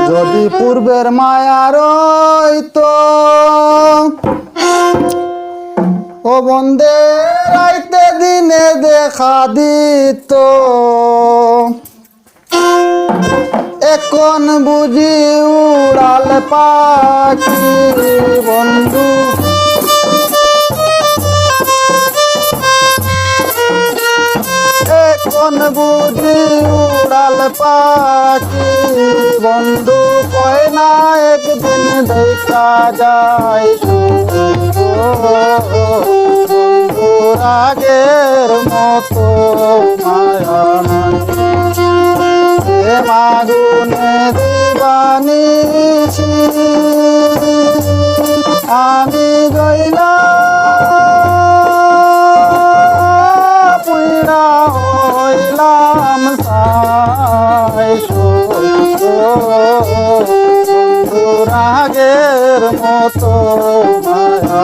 যদি পূর্বের মায়া রইতো ও বন্দে রাইতে দিনে দেখা দিত এখন বুঝি উড়াল পাখি বন্ধু এখন বুঝি উড়াল পাখি বন্ধু কয় না একদিন দেখা যায় বন্ধুর আগের মতো মায়া মাগুনে দিবানিছি আমি গইলা পুইরা হইলাম বন্ধুর আগের মতো মায়া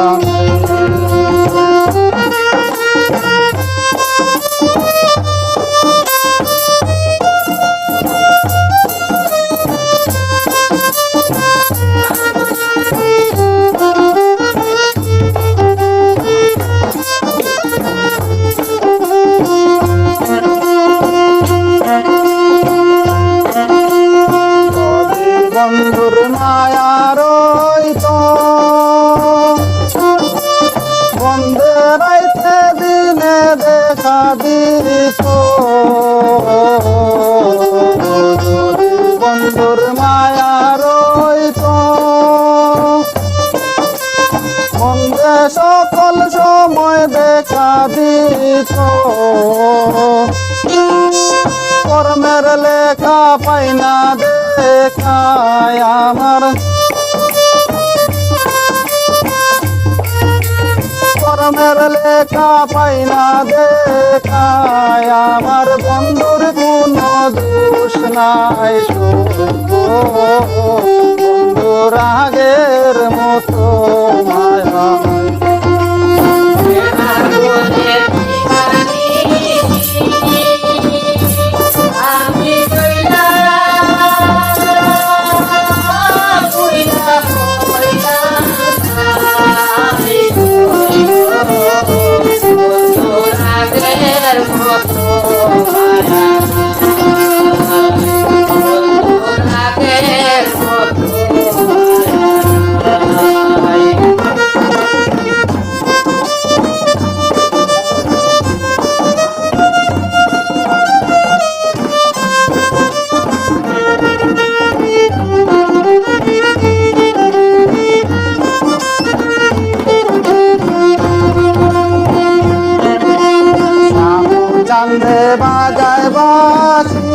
বন্ধুর মায়া রইতো বন্ধে রাইতে দিনে দেখা দিত বন্ধুর মায়া রইতো বন্ধে সকল সময় দেখা দিত কর্মের লেখা পাই না দেখায় আমার কর্মের লেখা পাই না দেখায় আমার বন্ধুর কোনো দোষ নাই বন্ধুর আগের মতো মায়া চাঁদে বাজায় বাঁশি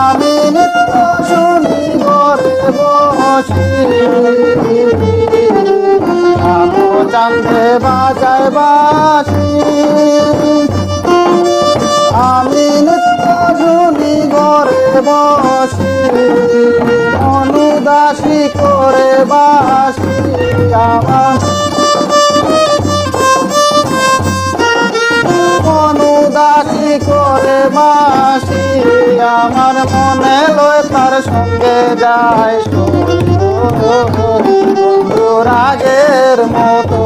আমি নিত্য শুনি ঘরে বসি চাঁদে বাজায় বাঁশি আমি নিত্য শুনি ঘরে বসি অনুদাসী করে বাসি আমার অনুদাসী করে বাসি আমার মনে লয় তার সঙ্গে যায় বন্ধুর আগের মতো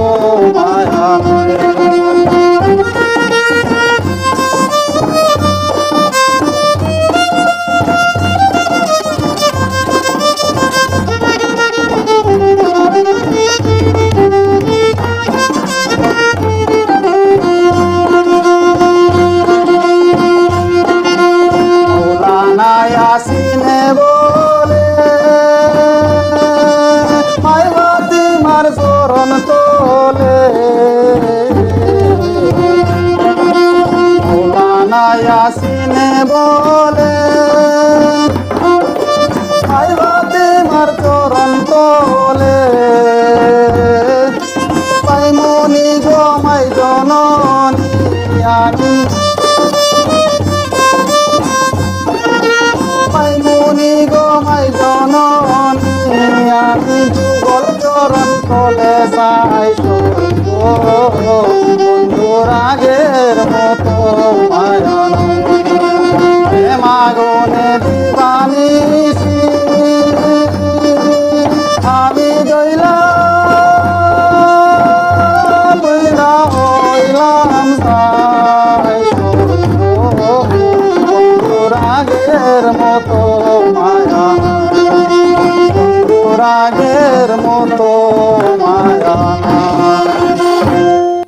মায়া আসিনে বলে মাইবাতি মার চরণ তোলে আসিনে বলে মাইবাতি মার চরণ তোলে পাইমনি জমাই জননী আমি গমাই জননী আমি যুগল চরণ তলে চাই বন্ধুর আগের মতো মায়া মাগনে দিবা রাগের মতো মায়া বন্ধু রাগের মতো